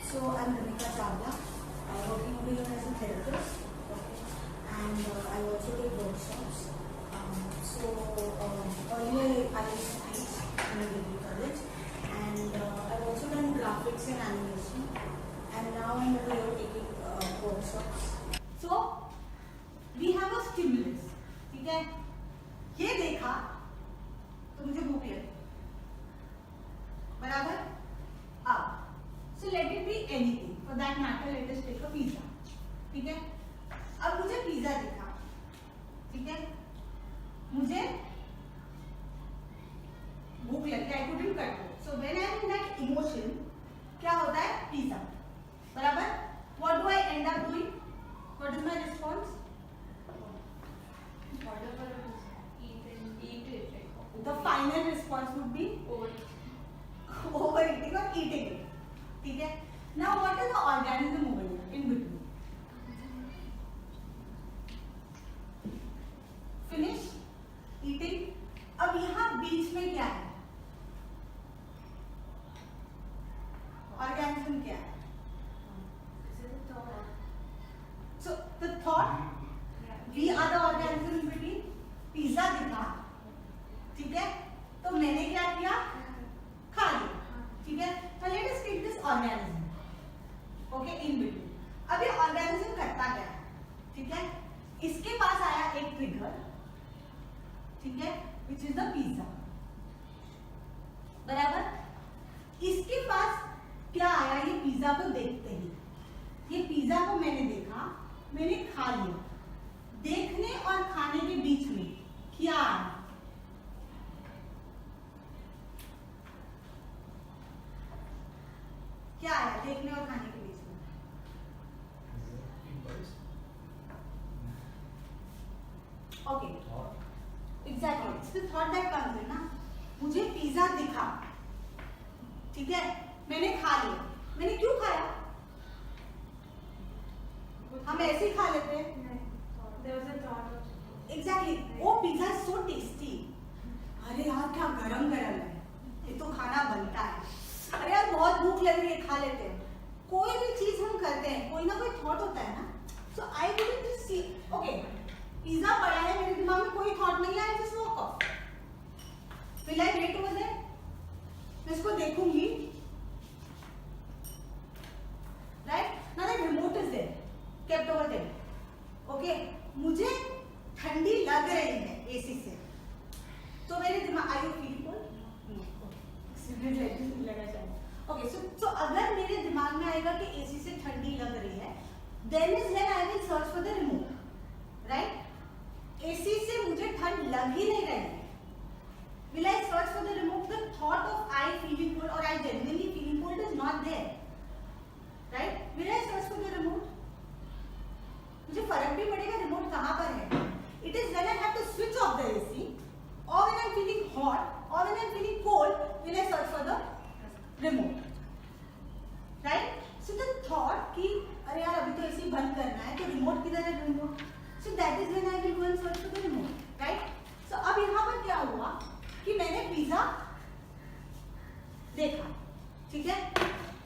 So I'm Ramika Chawla. I'm working over here as a therapist, okay, and I also take workshops. Earlier I used to teach in a degree college, and I've also done graphics and animation, and now I'm over here taking workshops. So we have a stimulus, ठीक है? ये देखा तो मुझे भूख लगी, बराबर? अब so let it be anything. For that matter, let us take a pizza. ठीक है? अब मुझे पिज्जा दिखा, ठीक है? मुझे भूख लगी, I couldn't control. So when I am in that emotion, क्या होता है? पिज्जा, बराबर? What do I end up doing? What is my response? Order for a pizza. Eat it. The final response would be overeating or eating it. ठीक है? Now what is the organism over here in between? Finish eating. अब यहाँ बीच में क्या है? Organism क्या है? So the thought, we are the organism in between. Pizza दिखा, ठीक है? तो मैंने क्या किया? खा लिया, ठीक है? Now let us take this organism, okay, in between. अब ये organism करता क्या है? ठीक है? इसके पास आया एक ट्रिगर, ठीक है? Which is the pizza, बराबर? इसके पास क्या आया? ये पिज्जा को देखते ही, ये पिज्जा को मैंने देखा, मैंने खा लिया. देखने और खाने के बीच में क्या आया? क्या आया देखने और खाने के बीच में? Okay, exactly, it's the thought that comes in ना. मुझे पिज्जा दिखा, ठीक है? मैंने खा लिया. मैंने क्यों खाया? हम ऐसे ही खा लेते हैं. एग्जैक्टली, वो पिज्जा इज सो टेस्टी. अरे यार क्या गरम गरम है, ये तो खाना बनता है. अरे यार बहुत भूख लग रही है, खा लेते हैं. कोई भी चीज हम करते हैं, कोई ना कोई थॉट होता है ना. So I didn't just see, okay pizza पड़ा है, मेरे दिमाग में कोई थॉट नहीं है, I just walk off. Will I wait over there? मैं इसको देखूंगी, right? Now the remote is there, kept over there. Okay, मुझे ठंडी लग रही है एसी से, तो मेरे दिमाग, आई यू फील कोल्ड? लगा चाहिए. ओके, सो अगर मेरे दिमाग में आएगा कि एसी से ठंडी लग रही है, then is when I will search for the remote, right? AC से मुझे ठंड लग ही नहीं रही है, will I search for the remote? The thought of I feeling cold और I genuinely feeling cold is not there, right? Will I search for the remote? मुझे फर्क भी पड़ेगा रिमोट कहाँ पर है. It is when I have to switch off the AC, or when I'm feeling hot, or when I'm feeling cold, will I search for the remote, right? So the thought कि अरे यार अभी तो AC बंद करना है, तो remote किधर है? Remote. So that is when I will go and search for the remote, right? So अब यहाँ पर क्या हुआ कि मैंने पिज्जा देखा, ठीक है?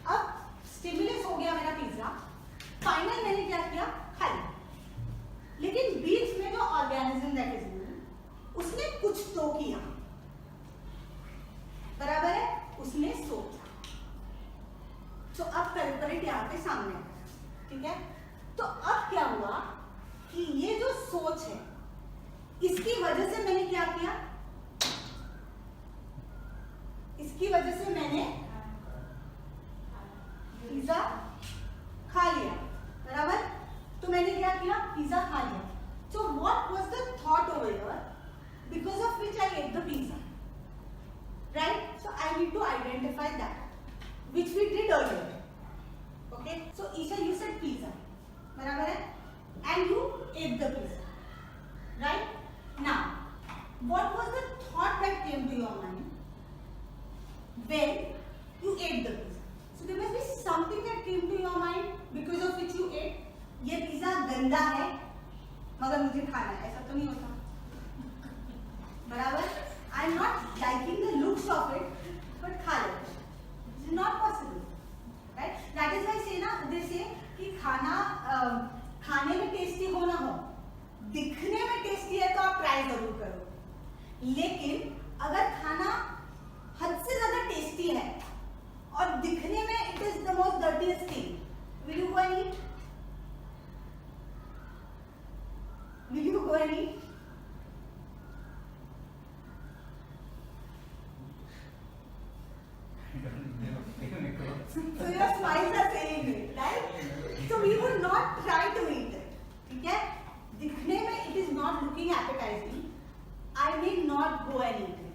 अब स्टिमुलस हो गया मेरा पिज्जा. फाइनल मैंने क्या किया? खा लिया. लेकिन बीच में जो ऑर्गेनिज्म दैट इज उसने कुछ तो किया, बराबर है? उसने सोचा. तो अब कल्परेट यहाँ पे सामने आया, ठीक है? तो अब क्या हुआ कि ये जो सोच है, इसकी वजह से मैंने क्या किया? इसकी वजह से मैंने पिज्जा खा लिया, बराबर? तो मैंने क्या किया? पिज्जा खा लिया. So what was the thought over here because of which I ate the pizza, right? So I need to identify that, which we did earlier. Okay, so Isha, you said pizza, बराबर है? And you ate the pizza, right? Now what was the thought that came to your mind when you ate the pizza? So there must be something that came to your mind because of which you ate. ये pizza गंदा है मगर मुझे खाना है, ऐसा तो नहीं होता, बराबर? I am not liking the looks of it, but खा लेते. This is not possible, right? That is why खाना खाने में टेस्टी हो ना हो, दिखने में टेस्टी है तो आप ट्राई जरूर करो। लेकिन अगर खाना हद से ज्यादा टेस्टी है और दिखने में it is the most dirtiest thing, will you go and eat? Will you go and eat? So your smiles are saying it, right? So we would not try to eat it. ठीक है? दिखने में it is not looking appetizing. I will not go and eat it.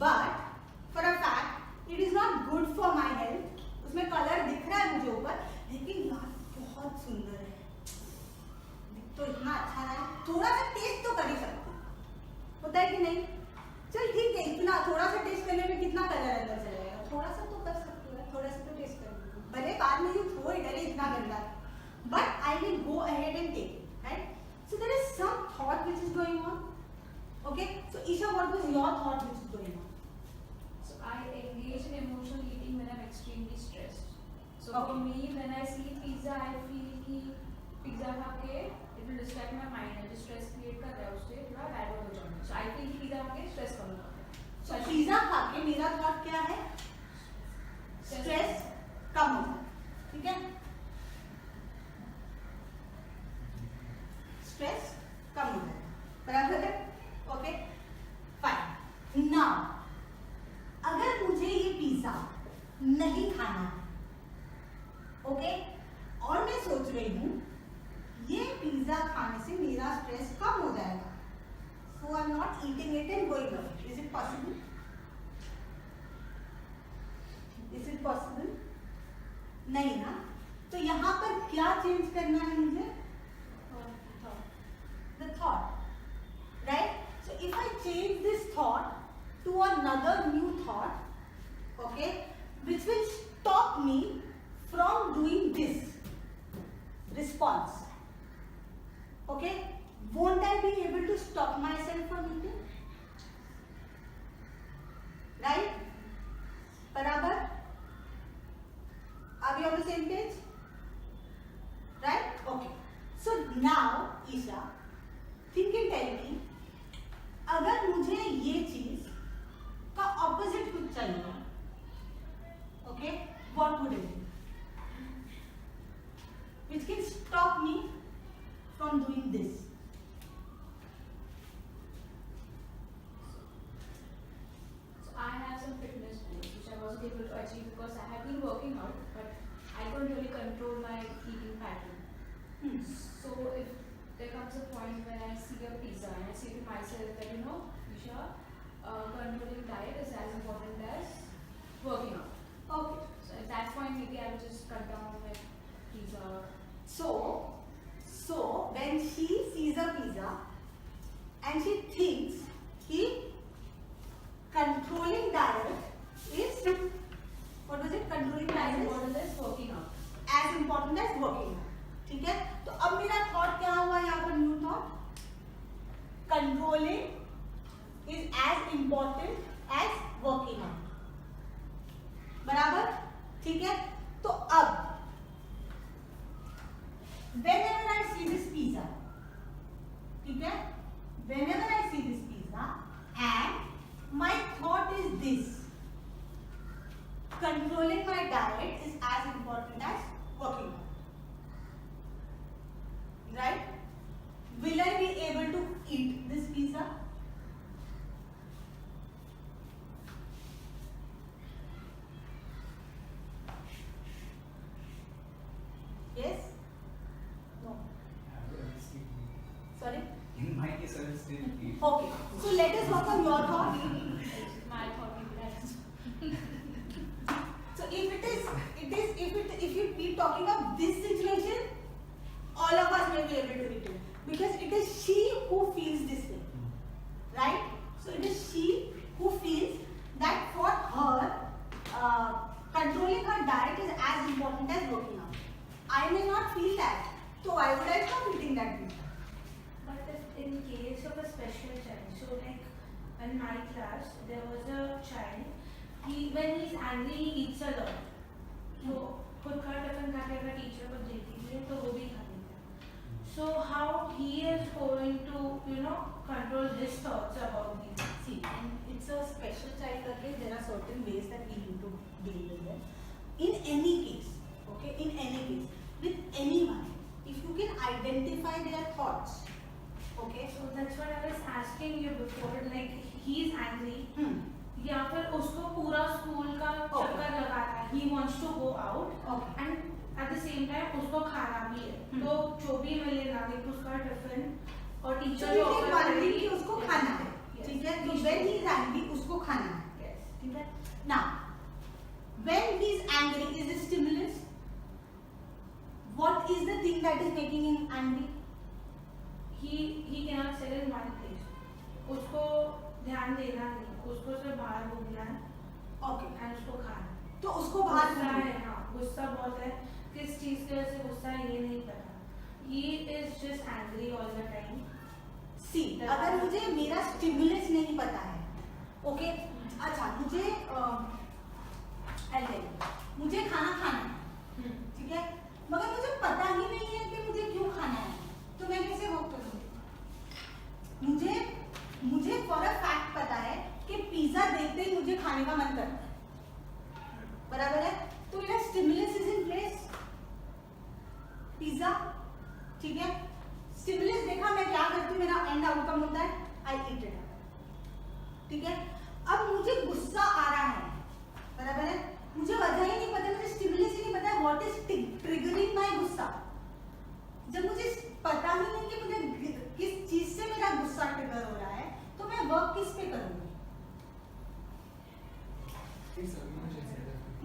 But for a fact it is not good for my health. उसमें colour दिख रहा है मुझे ऊपर, लेकिन यार बहुत सुंदर है, दिख तो इतना अच्छा रहा है, थोड़ा सा टेस्ट तो कर ही सकती हूँ, होता है कि नहीं? चल ठीक है, इतना थोड़ा सा टेस्ट करने में कितना कलर अंदर चलेगा, थोड़ा सा तो कर सकती हूँ, थोड़ा सा तो टेस्ट कर लूँ, भले बाद में यू थ्रो इट, अरे इतना गंदा है, but I will go ahead and take it, right? So there is some thought which is going on. Okay, so Isha, what was your thought which is going on? So I engage in emotional eating when I'm extremely stressed. So Okay. for me, when I see pizza, I feel कि pizza खा के it will distract my mind and जो stress create कर रहा है उससे थोड़ा divert हो जाऊंगा. So I feel कि pizza खा के stress कम होता है. So पिज्जा खा के मेरा थॉट क्या है? स्ट्रेस कम हो जाए, ठीक है? स्ट्रेस कम हो जाए, बराबर है? Okay, fine. नाउ अगर मुझे ये पिज्जा नहीं खाना है, ओके, और मैं सोच रही हूँ ये पिज्जा खाने से मेरा स्ट्रेस कम हो जाएगा, so I'm not eating it and going away. Is it possible? Is it possible? नहीं ना? तो यहाँ पर क्या चेंज करना है मुझे? The thought, right? So if I change this thought to another new thought, okay, which will stop me from doing this response, okay, won't I be able to stop myself from eating? Right? बराबर? Are we on the same page? Right? Okay. So now, Isha, think and tell me, अगर मुझे ये चीज का opposite कुछ चाहिए, okay, what would it be? Which can stop me from doing this? So I have some fitness goals which I wasn't able to achieve because I have been working out, but I couldn't really control my eating pattern. So if there comes a point when I see a pizza and I say to myself that Isha, controlling diet is as important as working out. Okay. So at that point maybe I will just cut down on my pizza. So when she sees a pizza and she thinks कि controlling diet is, what was it? Controlling As diet is important as working out. as important as working out. ठीक है? तो अब मेरा thought क्या हुआ यहाँ पर? New thought, controlling is as important as working out, बराबर? ठीक है? तो अब whenever I see this pizza, ठीक है, whenever I see this pizza and my thought is this, controlling my diet is as important as working out, right? Will I be able to eat this pizza? Yes? No. Sorry? In my case, I will still eat. Okay. So let us work on your thought. My thought will be that. So if you keep talking of this situation, all of us may be able to eat it because it is she who feels this way, right? So it is she who feels that for her, controlling her diet is as important as working out. I may not feel that, so why would I stop eating that pizza? But if in case of a special child, so like in my class, there was a child, when he's angry, he eats a lot. So खुद का tiffin खा के अगर teacher को देती है in any case, okay, in any case, with anyone, if you can identify their thoughts, okay. So that's what I was asking you before, like he's angry, या फिर उसको पूरा स्कूल का चक्कर लगाना है, he wants to go out, Okay. and at the same time उसको खाना भी है, तो जो भी मिलेगा like उसका टिफिन और teacher So you take one thing कि उसको खाना है, ठीक है, तो when he is angry उसको खाना है, Yes. ठीक है. Now when he is angry, is it stimulus? What is the thing that is making him angry? He cannot sit in one place. उसको ध्यान देना नहीं, उसको सिर्फ बाहर घूमना है Okay. and उसको खाना है. तो उसको बाहर गुस्सा घूमना है, हाँ गुस्सा बहुत है, किस चीज की वजह से गुस्सा है ये नहीं पता. He is just angry all the time. सी अगर मुझे मेरा स्टिमुलस नहीं पता है, ओके, अच्छा मुझे मुझे खाना खाना है, ठीक है, मगर मुझे पता ही नहीं है कि मुझे क्यों खाना है, तो मैं कैसे वॉक करूँगी? मुझे फॉर अ फैक्ट पता है कि पिज्जा देखते ही मुझे खाने का मन करता है, बराबर है, तो मेरा stimulus is in place, pizza, ठीक है, स्टिमुलस देखा, मैं क्या करती हूँ, मेरा एंड आउटकम होता है आई ईट इट, ठीक है. अब मुझे गुस्सा आ रहा है, बराबर है, मुझे वजह ही नहीं पता, मुझे स्टिमुलस ही नहीं पता है व्हाट इज ट्रिगरिंग माय गुस्सा. जब मुझे पता ही नहीं कि मुझे किस चीज से मेरा गुस्सा ट्रिगर हो रहा है, तो मैं वर्क किस पे करूंगी?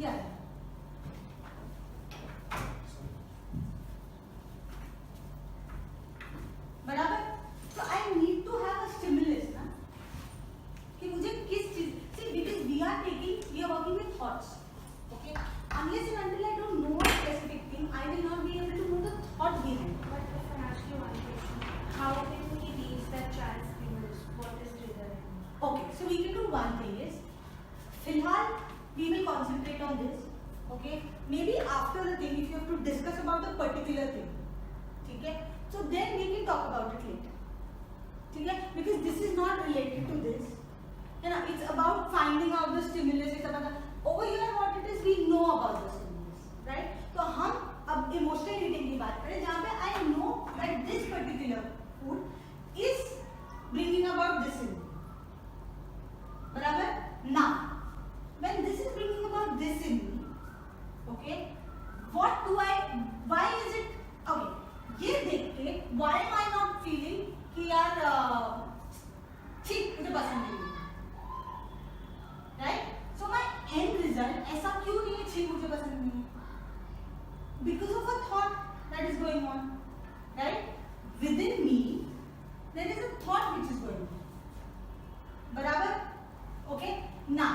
या बराबर. तो I need to have a stimulus ना, कि मुझे किस चीज से, because we are working with thoughts, okay, unless and until I don't know a specific thing, I will not be able to know the thought behind it. But if I ask you one question, how can we reach that child's stimulus? What is triggering? Okay, so we can do one thing is, फिलहाल we will concentrate on this, okay, maybe after the thing if you have to discuss about a particular thing, ठीक है, so then we can talk about it later, ठीक है, because this is not related to this, you know, it's about finding out the stimulus, it's about the, over here what it is we know about the stimulus, right. तो हम अब emotional reading की बात करें, जहाँ पे I know that this particular food is bringing about this in, बराबर. ना when this is bringing about this in me, okay, what do I, why is it, okay, ये देख के why am I not feeling कि यार ठीक मुझे पसंद नहीं है, right. So my end result ऐसा क्यों नहीं है ठीक मुझे पसंद नहीं है? Because of a thought that is going on, right? Within me there is a thought which is going on, बराबर. Okay, now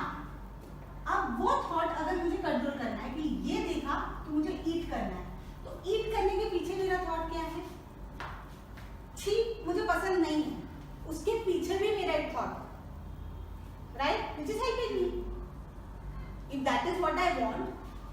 अब वो थॉट अगर मुझे कंट्रोल करना है कि ये देखा तो मुझे ईट करना है, तो ईट करने के पीछे मेरा थॉट क्या है? ठीक मुझे पसंद नहीं है, उसके पीछे भी मेरा एक thought, right, which is helping me. If that is what I want,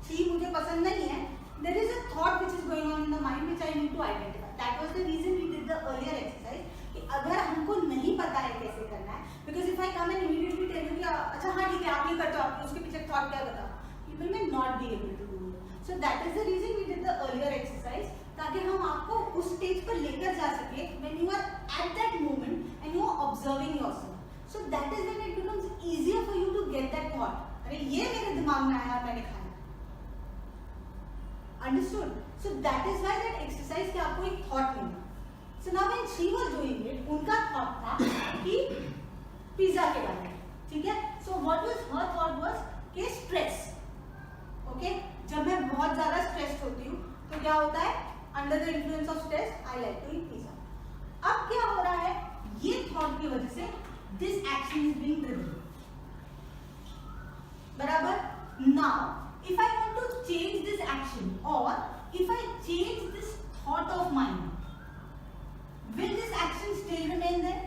ठीक मुझे पसंद नहीं है, there is a thought which is going on in the mind which I need to identify. That was the reason we did the earlier exercise, कि अगर हमको नहीं पता है कैसे करना है, because if I come and immediately tell you कि अच्छा हाँ ठीक है आप ये करते हो, आप उसके पीछे थॉट क्या बताओ, people may not be able to do it. So that is the reason we did the earlier exercise, ताकि हम आपको उस स्टेज पर लेकर जा सके when you are at that moment and you are observing yourself. So that is when it becomes easier for you to get that thought, अरे ये मेरे दिमाग में आया मैंने खाया. Understood? So that is why that exercise कि आपको एक thought मिला. So now when she was doing it, उनका thought था कि पिज्जा के बारे में, ठीक है? So what was her thought was कि stress, okay? जब मैं बहुत ज़्यादा stressed होती हूँ, तो क्या होता है? Under the influence of stress, I like to eat pizza. अब क्या हो रहा है? ये thought की वजह से this action is being driven. बराबर? Now if I want to change this action, or if I change this thought of mine, will this action still remain there?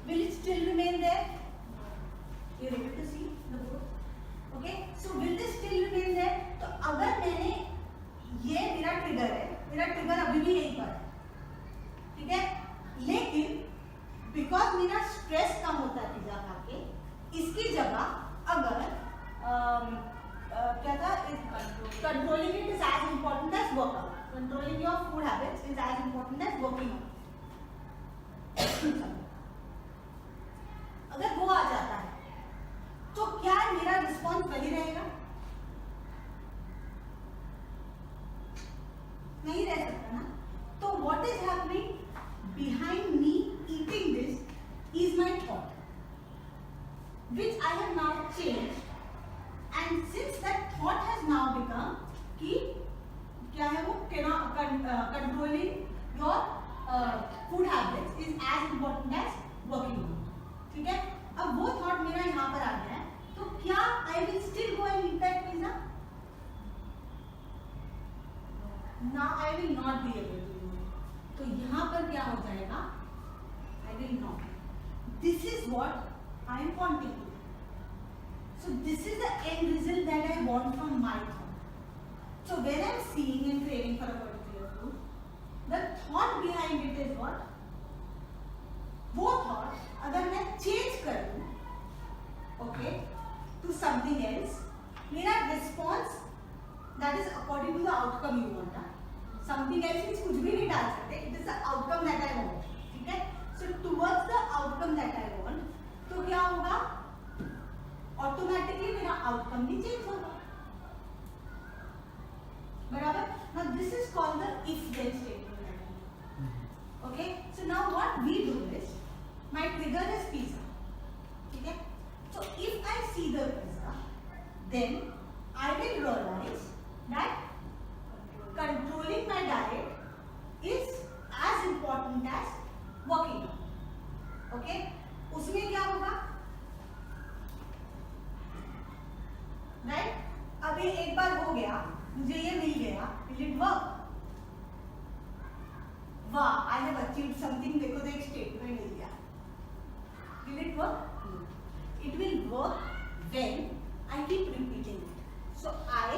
Will it still remain there? You are able to see the board? Okay, so will this still remain there? तो अगर मैंने ये मेरा trigger है, मेरा trigger अभी भी यहीं पर है, ठीक है, लेकिन बिकॉज मेरा स्ट्रेस कम होता है पिज्जा खा के, इसकी जगह अगर नहीं रह सकता ना. तो what is happening behind me eating this is my thought, which I have now changed, and since that thought has now become कि क्या है वो controlling your food habits is as important as working out. ठीक है, अब वो thought मेरा यहाँ पर आ गया है, तो क्या I will still go and eat that pizza? Now I will not be able to do it. तो यहाँ पर क्या हो जाएगा? I will not. This is what I am wanting to. So this is the end result that I want from my thought. So when I am seeing and craving for a particular food, the thought behind it is what? वो thought अगर मैं change कर दूँ, okay, to something else, मेरा response that is according to the outcome you want. Something else means कुछ भी नहीं डाल सकते. It is the outcome that I want. ठीक है? So towards the outcome that I want, तो क्या होगा? ऑटोमेटिकली मेरा आउटकम भी चेंज होगा. बराबर. Now this is called the if then statement. Okay, so now what we do is my trigger is pizza. ठीक है, so if I see the pizza then I will realise that controlling my diet is as important as working out. Okay, उसमें क्या होगा? Right, अभी एक बार हो गया, मुझे ये मिल गया, विल इट वर्क? वाह, आई हैव अचीव्ड समथिंग. देखो तो एक स्टेटमेंट मिल गया. Will it work? It will work when I keep repeating it. So I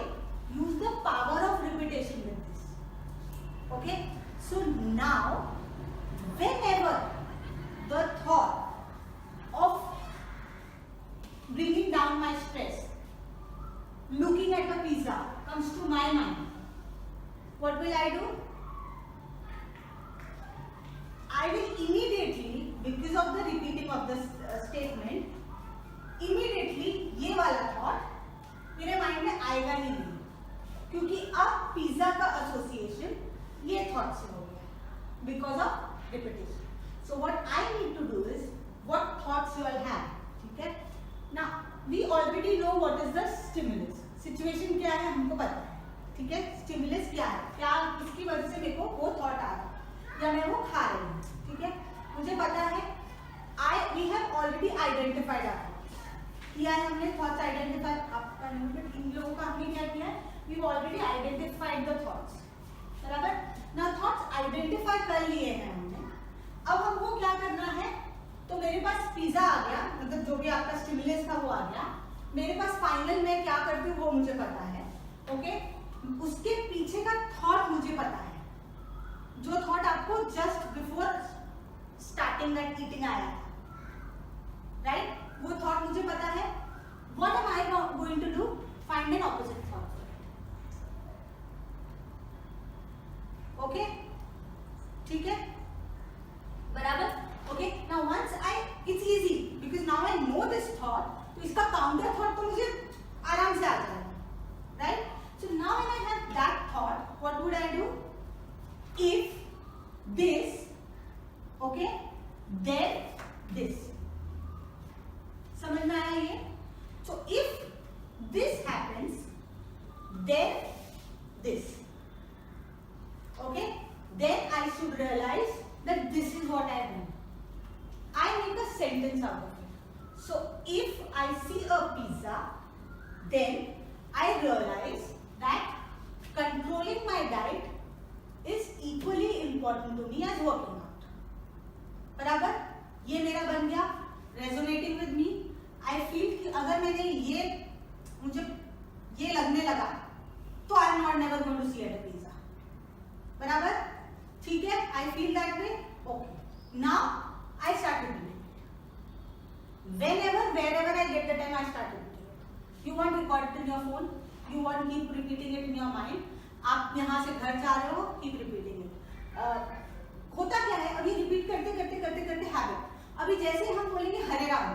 use the power of repetition with this. Okay, so now whenever the thought of bringing down my stress, looking at the pizza comes to my mind, what will I do? I will immediately, because of the repeating of the statement, immediately ये वाला thought मेरे mind में आएगा ही नहीं, क्योंकि अब pizza का association ये थॉट से हो गया because of repetition. So what I need to do is what thoughts you all have. ठीक है, now we already know what is the stimulus. Situation क्या है हमको पता है. ठीक है, stimulus क्या है, क्या किसकी वजह से मेरे को वो थॉट आ रहा है या मैं वो खा रही हूँ. ठीक है, मुझे पता है. we have already identified our thoughts. किया है हमने thoughts identify. इन लोगों का हमने क्या किया है? we've already identified the thoughts. बराबर. now thoughts identify कर लिए हैं हमने. अब हमको क्या करना है? तो मेरे पास पिज्जा आ गया, मतलब जो भी आपका स्टिमुलस था वो आ गया. मेरे पास फाइनल में क्या करती हूँ वो मुझे पता है. ओके, उसके पीछे का थॉट मुझे पता है, जो थॉट आपको just before starting that eating आया था. राइट, वो थॉट मुझे पता है. What am I going to do? Find an opposite thought. Okay, ठीक है, बराबर. Okay, now once I, it's easy because now I know this thought. तो इसका काउंटर थॉट तो मुझे आराम से आ जाएगा. Right, so now when I have that thought, what would I do? If this, okay, then this. समझ में आया ये? So if this happens then this. Okay, then I should realize that this is what I want. I make a sentence out of it. So if I see a pizza, then I realize that controlling my diet is equally important to me as working out. बराबर, ये मेरा बन गया resonating with me. I feel कि अगर मैंने ये, मुझे ये लगने लगा, तो I am not never going to see at a pizza. बराबर, ठीक है, I feel that way. Okay, now I start repeating. Whenever, wherever I get the time, I start repeating it. You want to record it in your phone. You want to keep repeating it in your mind. आप यहाँ से घर जा रहे हो, keep repeating it. होता क्या है, अभी रिपीट करते करते करते करते हैबिट. अभी जैसे हम बोलेंगे हरे Ram,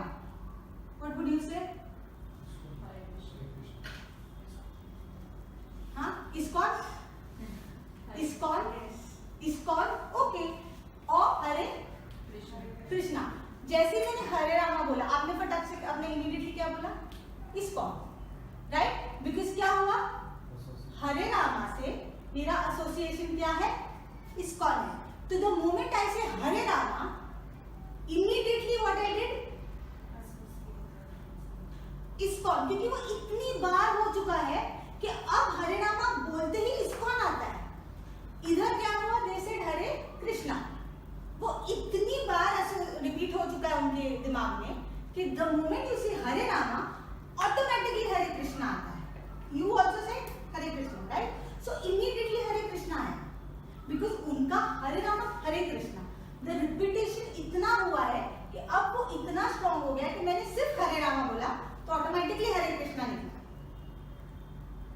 what would you say? हाँ, इसको जैसे ही मैंने हरे रामा बोला, आपने फटाक से आपने इमीडिएटली क्या बोला? ISKCON, right? बिकॉज क्या हुआ, हरे रामा से मेरा एसोसिएशन क्या है? इस्कॉन है। तो the moment I say Hare Rama, immediately what I did? ISKCON, क्योंकि वो इतनी बार हो चुका है कि अब हरे रामा बोलते ही इस्कॉन आता है। इधर क्या हुआ? दे सेड हरे कृष्णा, वो इतनी बार ऐसे रिपीट हो चुका है उनके दिमाग में कि the moment you see Hare Rama, automatically Hare Krishna आता है। You also said Hare Krishna, right? So immediately Hare Krishna आया, बिकॉज उनका हरे रामा हरे कृष्णा, द रिपीटेशन इतना हुआ है कि अब वो इतना स्ट्रॉन्ग हो गया कि मैंने सिर्फ हरे रामा बोला तो ऑटोमेटिकली हरे कृष्णा निकला,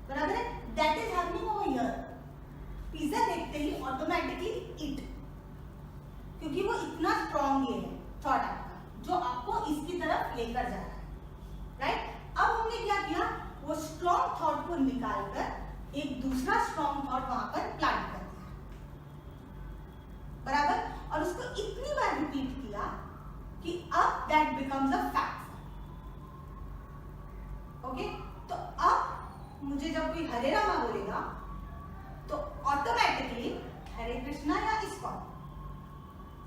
बराबर है? That is happening over here. Pizza देखते ही ऑटोमेटिकली इट, क्योंकि वो इतना स्ट्रॉन्ग ये है थॉट आपका, जो आपको इसकी तरफ लेकर जा रहा है, राइट? अब हमने क्या किया, वो स्ट्रॉन्ग थॉट को निकालकर एक दूसरा स्ट्रॉन्ग थॉट वहां पर प्लांट कर दिया, बराबर? और उसको इतनी बार रिपीट किया कि अब that becomes a fact. Okay, तो अब मुझे जब कोई हरे रामा बोलेगा तो ऑटोमेटिकली हरे कृष्णा या इस्कॉन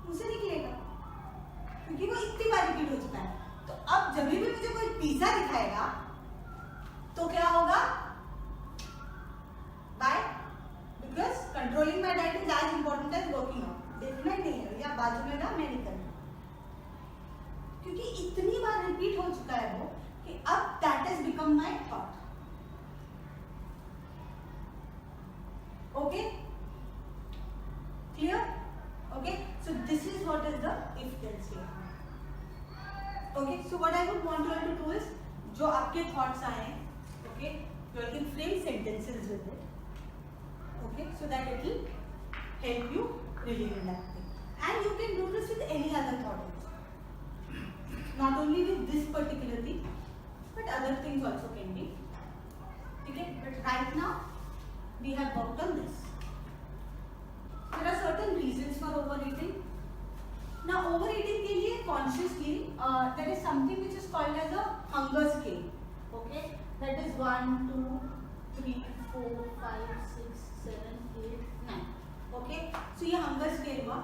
मुझसे निकलेगा, क्योंकि वो इतनी बार रिपीट हो चुका है। तो अब जब भी मुझे कोई पिज्जा दिखाएगा तो क्या होगा? By, because controlling my diet is as important as working out. देखना ही नहीं है, या बाजू में ना मैं नहीं करना, क्योंकि इतनी बार रिपीट हो चुका है वो कि अब that is become my thought. Okay, clear? Okay, so this is what is the if then statement. Okay, so what I would want you all to do is, जो आपके thoughts आए, okay, you all can frame sentences with it, okay, so that it will help you relieve that thing. And you can do this with any other thought also, not only with this particular thing, but other things also can be. Okay, but right now we have worked on this. There are certain reasons for overeating. Now, overeating के लिए consciously there is something which is called as a hunger scale. Okay, that is 1, 2, 3, 4, 5, 6, 7, 8, 9. Okay, so ये hunger scale हुआ.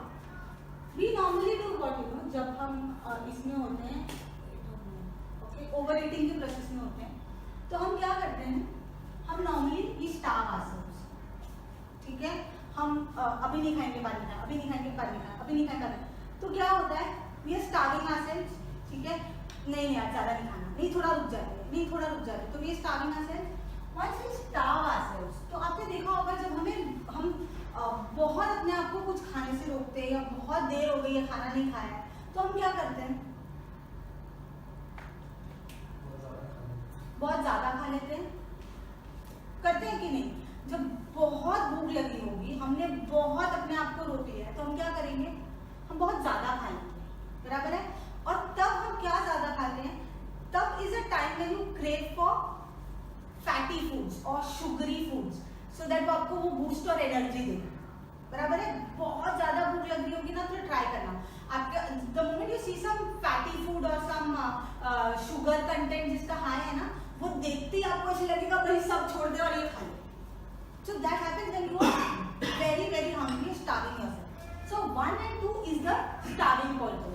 We normally do what, you know, जब हम इसमें होते हैं, okay, overeating के प्रोसेस में होते हैं, तो हम क्या करते हैं? हम normally we starve ourselves. ठीक है? हम अभी नहीं खाएंगे, बाद में खाएंगे, अभी नहीं खाएंगे, बाद में खाएंगे, अभी नहीं खाएंगे, तो क्या होता है? वी आर स्टार्विंग आवरसेल्व्स, ठीक है? नहीं यार ज़्यादा नहीं खाना, नहीं थोड़ा रुक जाते हैं, नहीं थोड़ा रुक जाते हैं, तो we are starving ourselves. Once we starve ourselves, तो आपने देखा होगा जब हम बहुत अपने आप को कुछ खाने से रोकते हैं या बहुत देर हो गई है खाना नहीं खाया, तो हम क्या करते हैं? बहुत ज़्यादा खा लेते हैं, करते हैं कि नहीं? जब बहुत भूख लगी होगी, हमने बहुत अपने आप को रोक लिया है, तो हम क्या करेंगे? हम बहुत ज्यादा खाएंगे, बराबर है? और तब हम क्या ज्यादा खाते हैं? तब is a time when you crave for fatty foods और शुगरी फूड्स, सो दैट वो आपको वो बूस्ट और एनर्जी दे, बराबर है? बहुत ज्यादा भूख लग रही होगी ना, तो ट्राई करना। आपके the moment you see some fatty food और सम शुगर कंटेंट जिसका हाई है ना, वो देखते ही आपको ऐसे लगेगा भाई सब छोड़ दे और ये खा लो। So that happens when you are very, very hungry, starving yourself. So 1 and 2 is the starving point.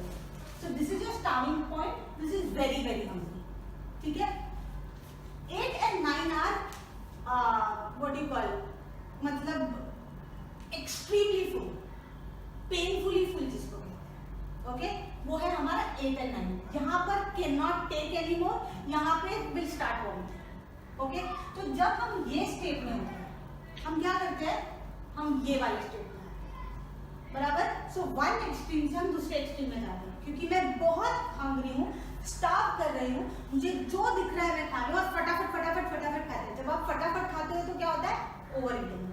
So this is your starving point. This is very, very hungry. ठीक है? 8 and 9 are what do you call? मतलब extremely full, painfully full जिसको कहते हैं. Okay? वो है हमारा 8 and 9. यहाँ पर cannot take anymore. यहाँ पे will start vomiting. Okay? तो जब हम ये स्टेट में होते हैं, हम क्या करते हैं? हम ये वाले स्टेट में आते हैं, बराबर? सो वन एक्सट्रीम से हम दूसरे एक्सट्रीम में जाते हैं, क्योंकि मैं बहुत हंग्री हूँ, स्टार्व कर रही हूँ, मुझे जो दिख रहा है मैं खा रही हूँ, और फटाफट फटाफट फटाफट खाते हैं। जब आप फटाफट खाते हो तो क्या होता है? ओवर ईटिंग,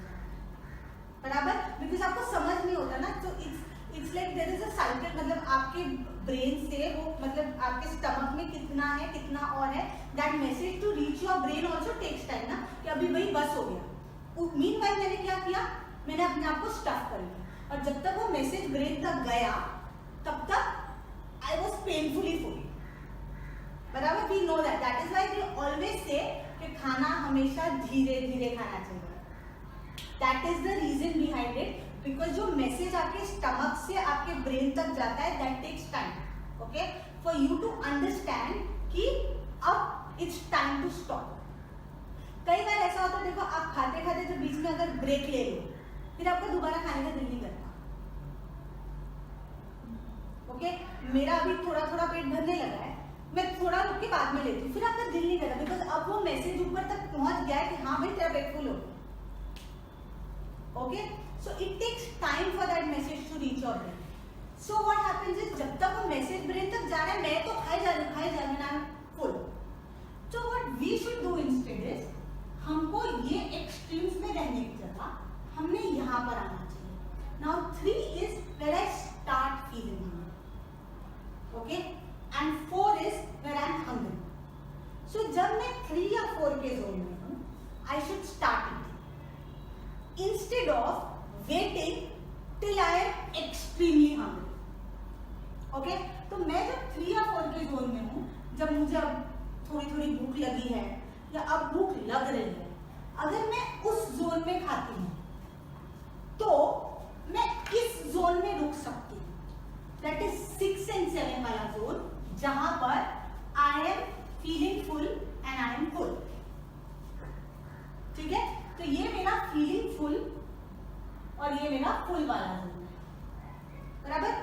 बराबर? बिकॉज आपको समझ नहीं होता ना, तो it's like there is a cycle, मतलब आपके ब्रेन से वो, मतलब आपके स्टमक में कितना है, कितना और है, that message to reach your brain also takes time ना, कि अभी वही बस हो गया। मीनवाइल मैंने क्या किया? मैंने अपने आप को स्टफ कर लिया, और जब तक वो मैसेज ब्रेन तक गया तब तक आई वाज पेनफुली फुल. बराबर, we know that. That is why we always say कि खाना हमेशा धीरे धीरे खाना चाहिए. That is the reason behind it, because जो मैसेज आपके स्टमक से आपके ब्रेन तक जाता है that takes time. Okay, for you to understand कि अब इट्स टाइम टू स्टॉप. कई बार ऐसा होता है, देखो आप खाते खाते जो बीच में अगर ब्रेक ले लो, फिर आपको दोबारा खाने का दिल नहीं करता. ओके, मेरा अभी थोड़ा थोड़ा पेट भरने लगा है, मैं थोड़ा रुक के बाद में लेती हूँ, फिर आपका दिल नहीं करता, बिकॉज अब वो मैसेज ऊपर तक पहुंच गया है कि हाँ भाई तेरा पेट फुल हो. Okay, so it takes time for that message to reach your brain. So what happens is, जब तक वो मैसेज ब्रेन तक जा रहा है, मैं तो खाई जा रही हूँ, I am full. So what we should do instead is, हमको ये एक्सट्रीम्स में रहने की जगह हमने यहाँ पर आना चाहिए. Now 3 is where I start feeling hungry. Okay, and 4 is where I am hungry. So जब मैं 3 या 4 के जोन में हूँ, I should start eating instead of waiting till I am extremely hungry. Okay, तो मैं जब 3 या 4 के जोन में हूँ, जब मुझे अब थोड़ी थोड़ी भूख लगी है या अब भूख लग रही है, अगर मैं उस जोन में खाती हूँ तो मैं इस जोन में रुक सकती हूँ. दैट इज 6 and 7 वाला जोन, जहां पर I am feeling full and I am full. ठीक है, तो ये मेरा फीलिंग फुल और ये मेरा फुल वाला जोन है. बराबर.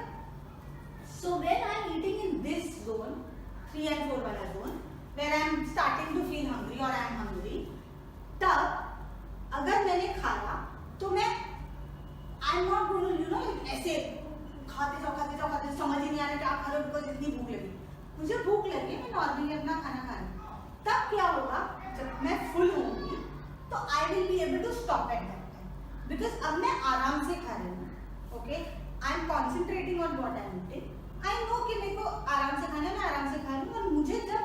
So when I am eating in this zone, 3 and 4 वाला zone, where I am starting to feel hungry or I am hungry, तब अगर मैंने खाया तो मैं I am not going to, you know, ऐसे खाते जाओ, समझ ही नहीं आ रहा क्या खा रहे हो, बिकॉज इतनी भूख लगी. मुझे भूख लगी, मैं नॉर्मली अपना खाना खा रही हूँ. तब क्या होगा, जब मैं फुल होंगी तो I will be able to stop at that time, because अब मैं आराम से खा रही हूँ. Okay, I am concentrating on what I am eating. I know कि मेरे को आराम से खाना है, मैं आराम से खा रही हूँ, और मुझे जब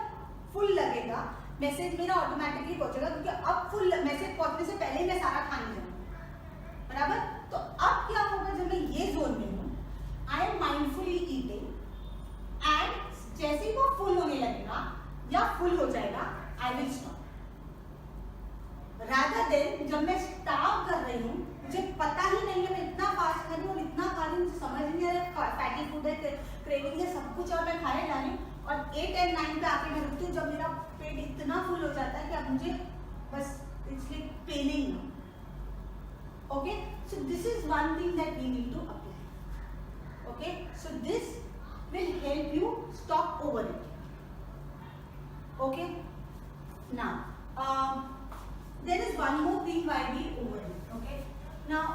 फुल लगेगा मैसेज मेरा ऑटोमेटिकली पहुंचेगा, क्योंकि अब फुल मैसेज पहुंचने से पहले ही मैं सारा खाने जाऊंगा. बराबर. तो अब क्या होगा, जब मैं ये जोन में हूँ, I M mindfully eating, and जैसे ही वो फुल होने लगेगा या फुल हो जाएगा, I will stop. Rather than जब मैं स्टार्व कर रही हूँ, मुझे पता ही नहीं है, मैं इतना फास्ट खा रही हूँ और इतना खा रही हूँ, मुझे समझ नहीं आ रहा, फैटी फूड है, क्रेविंग है, सब कुछ, और मैं खाने जा रही हूँ, और 8 and 9 पे आके मैं रुकती हूँ, जब मेरा पेट इतना फुल हो जाता है कि अब मुझे बस it's like paining. Okay, so this is one thing that we need to apply. Okay, so this will help you stop over eating. Okay, now there is one more thing why we over eat. Okay, now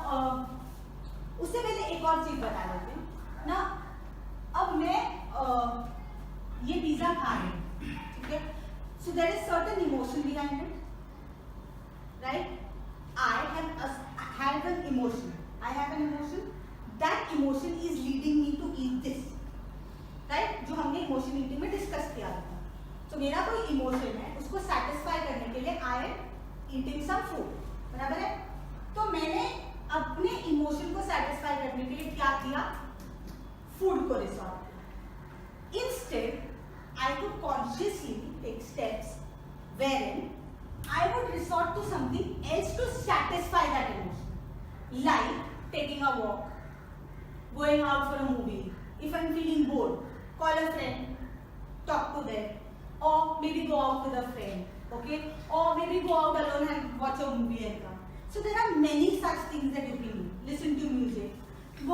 उससे पहले एक और चीज बता देते हैं ना. अब मैं ये पिज्जा खा रही हूँ, ठीक है. So there is certain emotion behind it, right. I have an emotion. I have an emotion. That emotion is leading me to eat this, right? जो हमने इमोशन ईटिंग में डिस्कस किया था. तो मेरा कोई इमोशन है, उसको सेटिस्फाई करने के लिए I am eating some food. बराबर है. तो मैंने अपने इमोशन को सेटिस्फाई करने के लिए क्या किया, फूड को रिसोर्ट किया. Instead, I could consciously take steps wherein I would resort to something else to satisfy that emotion, like taking a walk, going out for a movie. If I'm feeling bored, call a friend, talk to them, or maybe go out with a friend, okay? Or maybe go out alone and watch a movie and come. So there are many such things that you can do. Listen to music.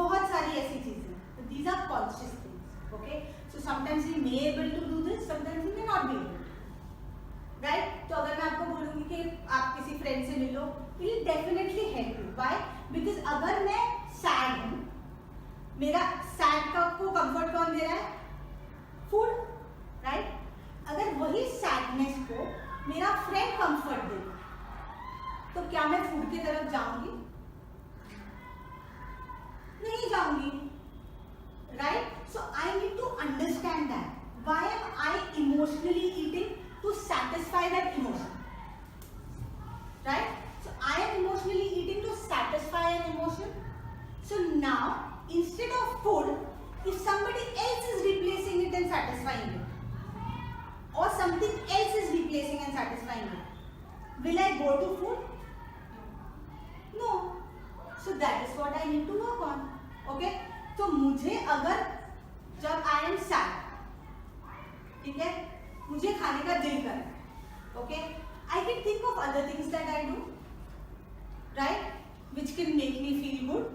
बहुत सारी ऐसी चीजें. So these are conscious things, okay? So sometimes we may able to do this, sometimes we may not be able to. Right. तो अगर मैं आपको बोलूंगी कि आप किसी फ्रेंड से मिलो, will definitely help you. Why? Because अगर मैं सैड हूँ, मेरा सैड को कंफर्ट कौन दे रहा है, फूड, राइट. अगर वही सैडनेस को मेरा फ्रेंड कंफर्ट दे, तो क्या मैं फूड की तरफ जाऊंगी? नहीं जाऊंगी, right. So I need to understand that. Why am I emotionally eating? To satisfy that emotion, right? So I am emotionally eating to satisfy an emotion. So now instead of food, if somebody else is replacing it and will I go to food? No. So that is what I need to work on. Okay? तो मुझे अगर जब I am sad, ठीक है, मुझे खाने का दिल कर रहा है, okay? I can think of other things that I do, right? Which can make me feel good.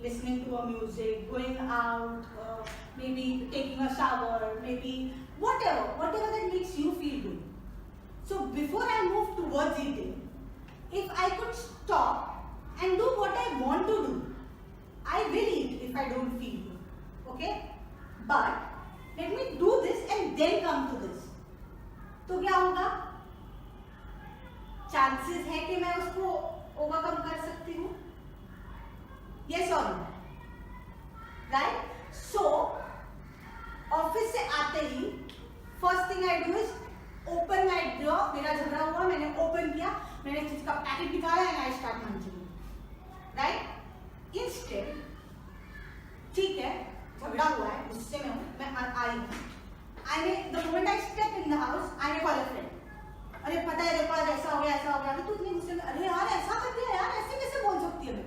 Listening to a music, going out, maybe taking a shower, maybe whatever that makes you feel good. So before I move towards eating, if I could stop and do what I want to do, I will eat if I don't feel good. Okay? But let me do this and then come to this. तो क्या होगा? Chances है कि मैं उसको overcome कर सकती हूँ? Yes or no? Right? So office से आते ही first thing I do is open my drawer. मेरा झगड़ा हुआ, मैंने open किया, मैंने चीज का पैकेट निकाला and I start munching. Right? Instead, ठीक है, झगड़ा हुआ है, गुस्से में हूँ, मैं आई हूँ. The moment I step in the house, I call a friend. अरे पता है देखो आज ऐसा हो गया, तो इतने गुस्से में, अरे यार ऐसा कर दिया यार, ऐसे कैसे बोल सकती है मैं?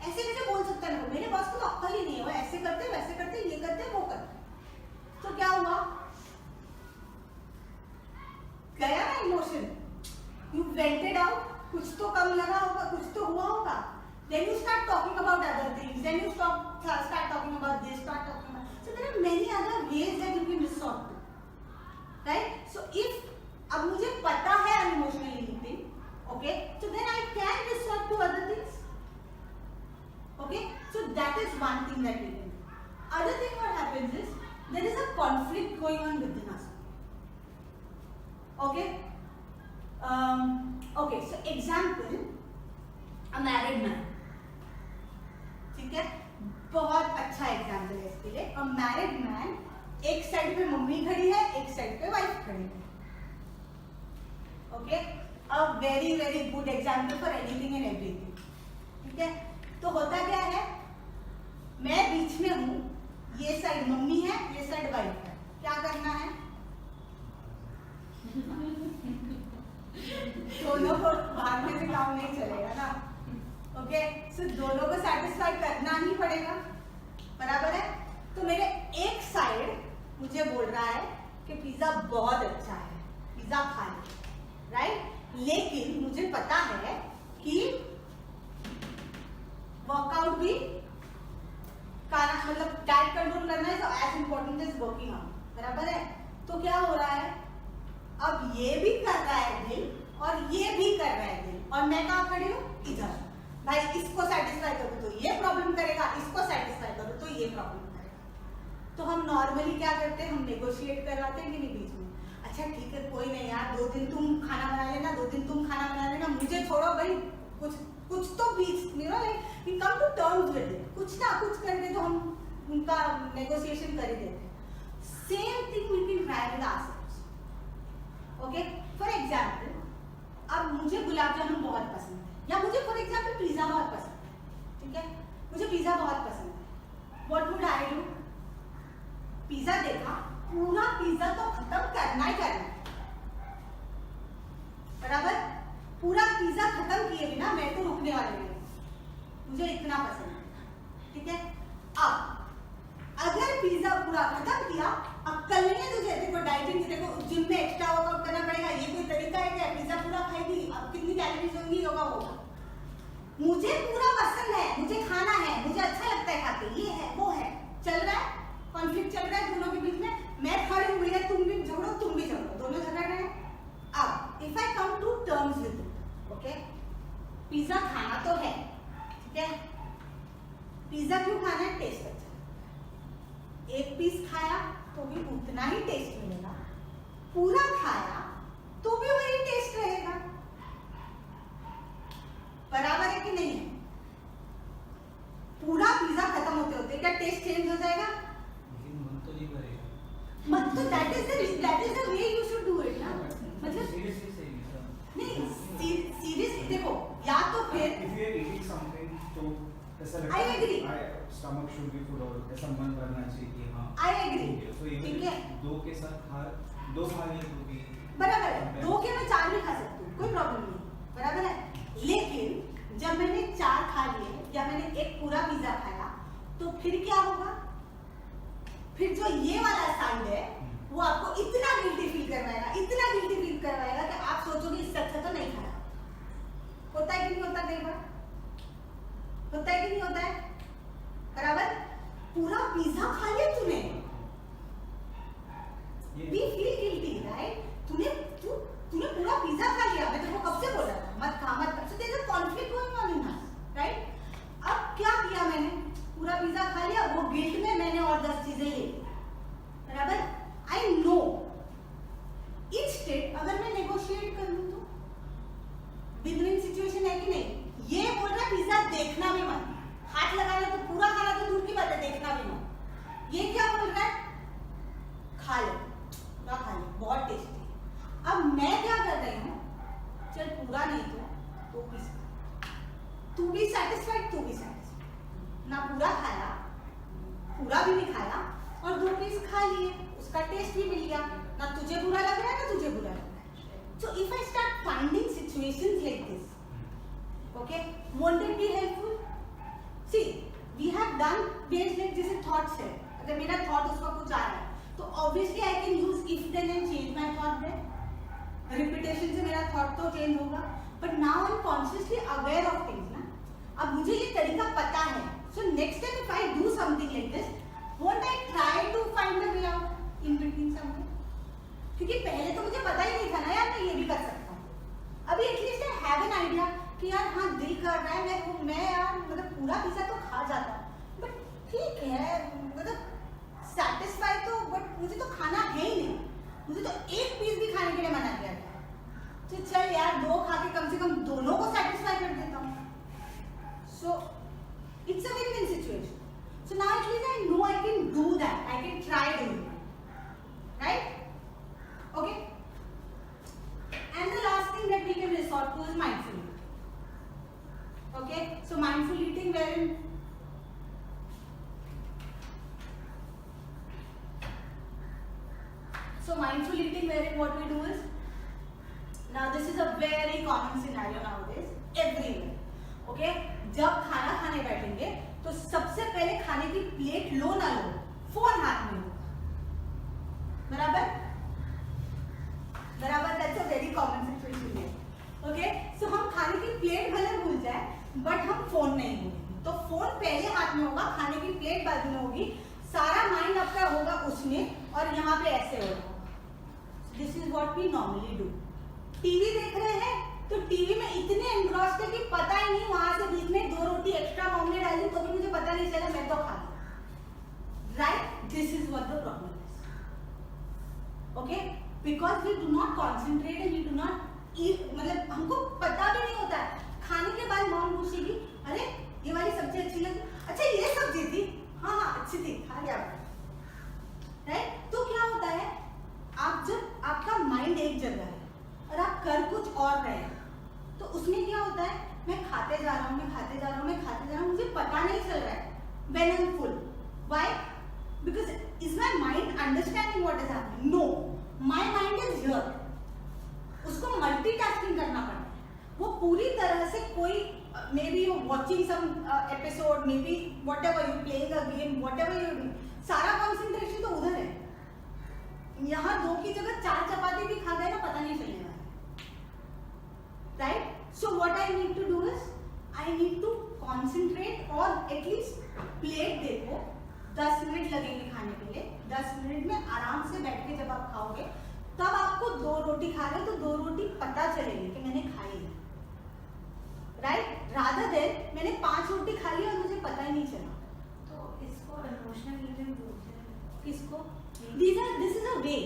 ऐसे कैसे बोल सकता है? मेरे बॉस को तो अक्ल ही नहीं है, वो ऐसे करते, वैसे करते, ये करते, वो करते. तो क्या हुआ? गया ना इमोशन, you vented out, कुछ तो कम लगा होगा, कुछ तो हुआ होगा. Then you start talking about other things. Then you start talking about this, start talking about. So there are many other ways that you can resort to, right? So if अब मुझे पता है I'm emotionally eating, okay? So then I can resort to other things, okay? So that is one thing that we can do. Other thing what happens is there is a conflict going on within us, okay? Okay. So example, a married man. ठीक है, बहुत अच्छा example है इसके लिए. A married man, एक side पे mummy खड़ी है, एक साइड पे वाइफ खड़ी है. Okay, a very very good example for anything and everything. ठीक है, तो होता क्या है, मैं बीच में हूँ, ये साइड मम्मी है, ये साइड वाइफ है. क्या करना है? दोनों को भागने से काम नहीं चलेगा ना. ओके, सो दोनों को सेटिस्फाई करना ही पड़ेगा, बराबर है. तो मेरे एक साइड मुझे बोल रहा है कि पिज्जा बहुत अच्छा है, पिज्जा खा ले, राइट? लेकिन मुझे पता है कि वर्कआउट भी करना, मतलब डाइट कंट्रोल करना है, तो as important is working out, बराबर है. तो क्या हो रहा है, अब ये भी कर रहा है दिल और ये भी कर रहा है दिल, और मैं कहाँ खड़ी हूँ? इधर. भाई इसको सेटिस्फाई करो तो ये प्रॉब्लम करेगा, इसको सेटिस्फाई करो तो ये प्रॉब्लम करेगा. तो हम नॉर्मली क्या करते हैं, हम नेगोशिएट करवाते हैं कि नहीं बीच में. अच्छा ठीक है, कोई नहीं यार, 2 दिन तुम खाना बना लेना, 2 दिन तुम खाना बना लेना, मुझे छोड़ो भाई. कुछ तो बीच में we come to terms with it. कुछ ना कुछ करके तो हम उनका नेगोशिएशन कर ही देते हैं. Same thing we can try with ourselves. Okay, for example, अब मुझे गुलाब जामुन बहुत पसंद है, या मुझे फॉर एग्जाम्पल पिज्जा बहुत पसंद है. ठीक है, मुझे पिज्जा बहुत पसंद है. What would I do? Pizza देखा, पूरा पिज्जा तो खत्म करना ही करना है, बराबर. पूरा पिज्जा खत्म किए बिना मैं तो रुकने वाली नहीं, मुझे इतना पसंद है. ठीक है, अब अगर पिज्जा पूरा खत्म किया, अब कल नहीं है तुझे, देखो डाइटिंग, देखो जिम में एक्स्ट्रा वर्कआउट करना पड़ेगा, ये कोई तरीका है क्या? पिज्जा पूरा खाएगी, अब कितनी कैलोरीज होंगी, योगा होगा. मुझे पूरा पसंद है, मुझे खाना है, मुझे अच्छा लगता है खाते, ये है वो है, चल रहा है, कॉन्फ्लिक्ट चल रहा है दोनों के बीच में. मैं खड़ी हुई है, तुम भी झगड़ो, तुम भी झगड़ो, दोनों झगड़ रहे हैं. अब if I come to terms with it, okay, pizza खाना तो है, ठीक है, पिज्जा क्यों खाना है? टेस्ट अच्छा. एक पीस खाया तो भी उतना ही टेस्ट मिलेगा, पूरा खाया तो भी वही टेस्ट रहेगा, बराबर है कि नहीं है? पूरा पिज्जा खत्म होते होते क्या टेस्ट चेंज हो जाएगा? लेकिन मन तो नहीं भरेगा. मत तो that is the way you should do it ना. मतलब सीरियसली सही है. नहीं, सीरियसली देखो, या तो फिर if you are eating something तो ऐसा लगता I है agree. stomach should be full और ऐसा मन भरना चाहिए कि हाँ I agree. तो ठीक है, दो के साथ खा, दो खा लिए तो भी बराबर है. 2 के मैं 4 भी खा सकती हूँ, कोई प्रॉब्लम नहीं, बराबर है। लेकिन जब मैंने 4 खा लिए या मैंने एक पूरा पिज्जा खाया तो फिर क्या होगा? फिर जो ये वाला साइड है वो आपको इतना गिल्टी फील करवाएगा, इतना गिल्टी फील करवाएगा कि आप सोचोगे इससे अच्छा तो नहीं खाया। होता है कि नहीं होता? कई बार होता है कि नहीं होता है? बराबर। पूरा पिज्जा खा लिया तूने, वी फील गिल्टी, राइट? तूने पूरा पिज्जा खा लिया, मैं तेरे को कब से बोल रहा था मत खा मत खा। So there is a conflict going on in us, right? अब क्या किया मैंने? पूरा पिज्जा खा लिया, वो गिल्ट में मैंने और 10 चीजें ले ली, बराबर। आई नो इंस्टेड अगर मैं नेगोशिएट कर लूं तो विन-विन सिचुएशन है कि नहीं? ये बोल रहा पिज्जा देखना भी मत, हाथ लगाना तो पूरा खाना तो दूर की बात है, देखना भी मत। ये क्या बोल रहा है? खा ले, पूरा खा ले, बहुत टेस्टी। अब मैं क्या कर रही हूँ? चल पूरा नहीं तो पीस, तू भी सैटिस्फाइड, तू भी सैटिस्फाइड। ना पूरा खाया, पूरा भी नहीं खाया और 2 पीस खा लिए, उसका टेस्ट भी मिल गया। ना तुझे बुरा लग रहा है ना तुझे बुरा लग रहा है। So if I start finding situations like this, okay, won't it be helpful? See, we have done based like जैसे thoughts है, अगर मेरा thought उसका कुछ आ रहा है तो obviously I can use if then and change my thought there. Repetition से मेरा thought तो change होगा, but now I'm consciously aware of things ना। अब मुझे ये तरीका पता है, so next time if I do something like this, won't I try to find a way out in between something? क्योंकि पहले तो मुझे पता ही नहीं था ना यार मैं ये भी कर सकता हूँ। अभी at least I have an idea कि यार हाँ दिल कर रहा है, मैं यार मतलब पूरा पिज्जा तो खा जाता हूँ, बट ठीक है मतलब सैटिस्फाई तो, बट मुझे तो खाना है ही नहीं, मुझे तो 1 पीस भी खाने के लिए मना किया गया, तो चल यार 2 खा के कम से कम दोनों को सैटिस्फाई कर देता हूँ। So it's a win-win situation. So now at least I know I can do that, I can try doing that, right? Okay, and the last thing that we can resort to is mindful. Okay, so mindful eating wherein what we do is, now this is a very common scenario nowadays everywhere. Okay, जब खाना खाने बैठेंगे तो सबसे पहले खाने की plate लो ना लो, फोन हाथ में लो, बराबर बराबर। That's a very common situation है। ओके, सो हम खाने की प्लेट भले भूल जाए बट हम फोन नहीं भूलेंगे। तो फोन पहले हाथ में होगा, खाने की प्लेट बाजू में होगी, सारा माइंड आपका होगा उसमें और यहाँ पे ऐसे होगा। This is what we normally do. TV देख रहे हैं तो टीवी में इतने एनग्रॉस्ड है कि पता ही नहीं, वहां से बीच में 2 रोटी एक्स्ट्रा ऑमलेट डाली तो भी मुझे पता नहीं चला, मैं तो खा लिया, right? This is what the problem is. Okay, because we do not concentrate and we do not eat, मतलब हमको पता भी नहीं होता है। खाने के बाद मॉम पूछेगी, अरे ये वाली सब्जी अच्छी लगी, अच्छा ये सब्जी थी, हाँ हाँ अच्छी थी, खा लिया, राइट? तो क्या होता है, आप जब आपका माइंड एक जगह है और आप कर कुछ और रहे हैं तो उसमें क्या होता है, मैं खाते जा रहा हूँ, मैं खाते जा रहा हूँ, मैं खाते जा रहा हूँ, मुझे पता नहीं चल रहा है when I'm full. Why? Because is my mind understanding what is happening? No, my mind is here. उसको मल्टीटास्किंग करना पड़ता है, वो पूरी तरह से कोई maybe you watching some episode, maybe whatever you playing a game, whatever you doing, सारा कॉन्सेंट्रेशन तो उधर है। यहाँ 2 की जगह 4 चपाती भी खा गए ना, पता नहीं चलेगा, right? So what I need to do is I need to concentrate और एटलीस्ट प्लेट देखो, 10 मिनट लगेंगे खाने के लिए, 10 मिनट में आराम से बैठ के जब आप खाओगे तब आपको 2 रोटी खा रहे हो तो 2 रोटी पता चलेगी कि मैंने खाई है, राइट? रादर देन मैंने 5 रोटी खा ली और मुझे पता ही नहीं चला। तो इसको इमोशनल ईटिंग बोलते हैं। किसको? This is a way.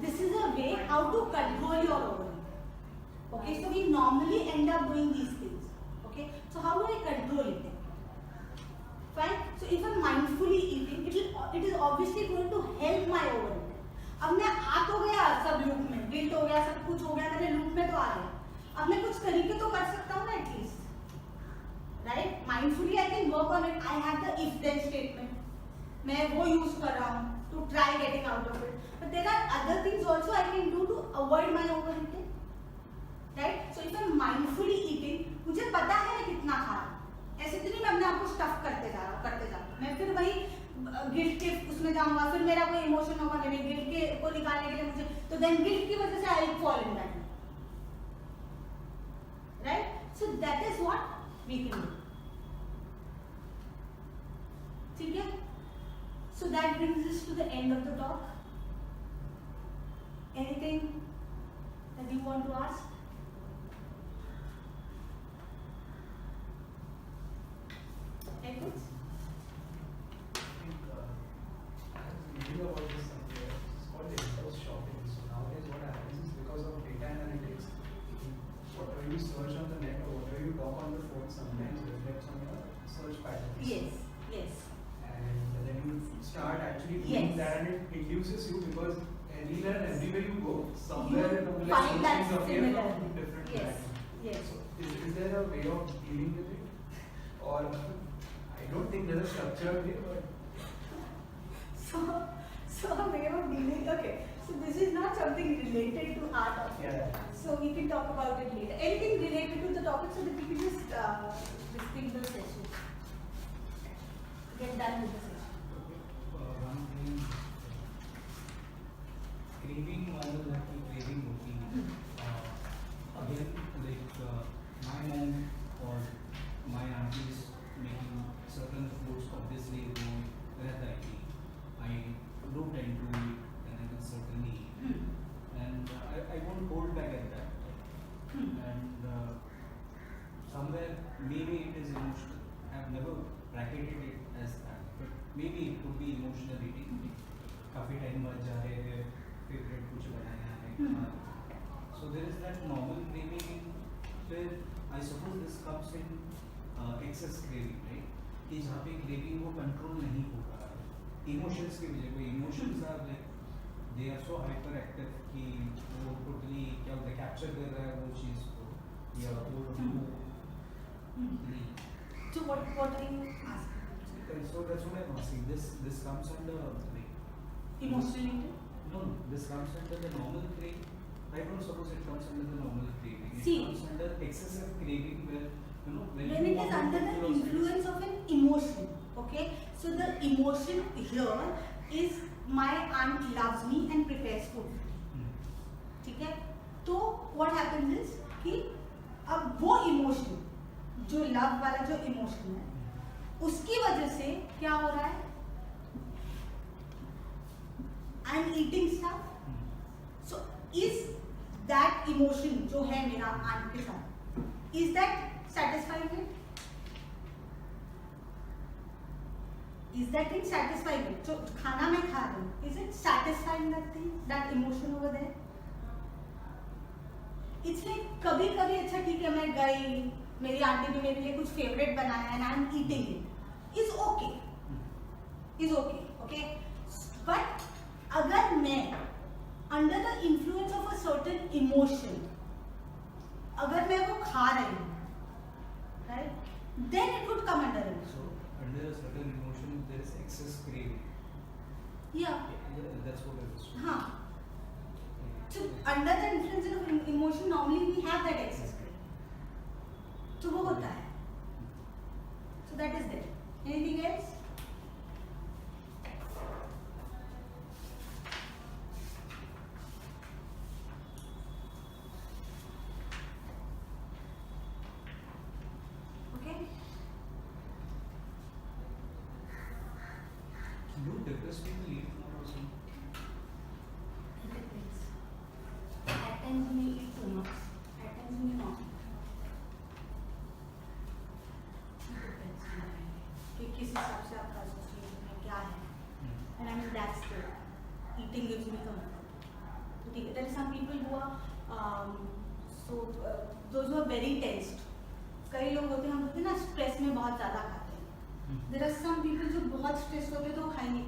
This is a way how to control your overeating. Okay, so we normally end up doing these things. Okay, so how do I control it? Fine. So if I'm mindfully eating, it is obviously going to help my overeating. अब मैं आ तो गया सब loop में, guilt हो गया, सब कुछ हो गया, मेरे लूप में तो आ गया, अब मैं कुछ तरीके तो कर सकता हूँ ना at least, right? Mindfully I can work on it. I have the if then statement, मैं वो यूज कर रहा हूँ to try getting out of it, but there are other things also I can do to avoid my overeating, right? So if I am mindfully eating, मुझे पता है मैं कितना खा रहा हूँ, ऐसे तो नहीं मैं अपने आप को स्टफ करते जा रहा हूँ, मैं फिर वही गिल्ट के उसमें जाऊंगा, फिर मेरा कोई इमोशन होगा, मेरे गिल्ट के को निकालने के लिए मुझे, तो देन गिल्ट की वजह से I fall in that, right? So that is what we can do, ठीक है? So that brings us to the end of the talk. Anything that you want to ask? Edwards? I think I was reading about this somewhere. It's called impulse shopping. So nowadays what happens is because of data analytics, whatever you search on the net or whatever you talk on the phone sometimes reflects on your search patterns. Yes, yes. And then you start actually doing Yes. that and it induces you because anywhere and everywhere you go, somewhere You it will find that things appear similar. from different Yes, platforms. yes. So is there a way of dealing with it? Or I don't think there's a structured way, but So a way of dealing. Okay. So this is not something related to our topic. yeah. So we can talk about it later. Anything related to the topic so that we can just distinguish the session. Get done with the session. one thing, craving वाला जो है craving होती है, again like my mom or my aunties making certain foods, obviously वो रहता है कि I do tend to eat and I can certainly eat, and I won't hold back at that, and somewhere maybe it is emotional. I've never bracketed it as that, but maybe it could be emotional eating. काफी time बाद जा रहे हैं, favourite कुछ बनाया है, so there is that normal craving where I suppose this comes in excess craving, right? कि जहाँ पे craving वो control नहीं हो रहा है, emotions की वजह, कोई emotions are like they are so hyperactive कि वो totally क्या होता है capture कर रहा है वो चीज़ को, या वो So what are you asking? so that's what I'm asking. This comes under like Emotional eating? no, this comes under the normal craving. I don't suppose it comes under the normal craving. It See. comes under excessive craving where when When you it want is to under the fulfill those influence of an emotion, okay? So the emotion here is my aunt loves me and prepares food. ठीक है? तो what happens is कि अब वो emotion जो love वाला जो emotion है, उसकी वजह से क्या हो रहा है? I am eating stuff. So is that emotion जो है मेरा aunt के साथ, is that satisfying it? Is that thing satisfying it? जो खाना मैं खा रही हूँ, is it satisfying that thing, that emotion over there? It's like कभी कभी अच्छा ठीक है मैं गई, मेरी आंटी ने मेरे लिए कुछ फेवरेट बनाया and I'm eating it. Is okay. Is okay. Okay. But अगर मैं under the influence of a certain emotion, अगर मैं वो खा रही हूँ, right? Then it would come under it. So under a certain emotion there is excess craving. Yeah. That's what I was. हाँ. So under the influence of emotion, normally we have that excess craving. तो वो होता है. So that is there. Anything else? Okay. You depressed people eat more or something? It depends. At times we eat too much. At times we not. It depends. कि किस हिसाब से आपका association में क्या है. And I mean that's the eating gives me comfort. ठीक है. There are some people who are those who are very tensed. कई लोग होते हैं हम बोलते हैं ना स्ट्रेस में बहुत ज़्यादा खाते हैं. There are some people जो बहुत स्ट्रेस होते हैं तो वो खा ही नहीं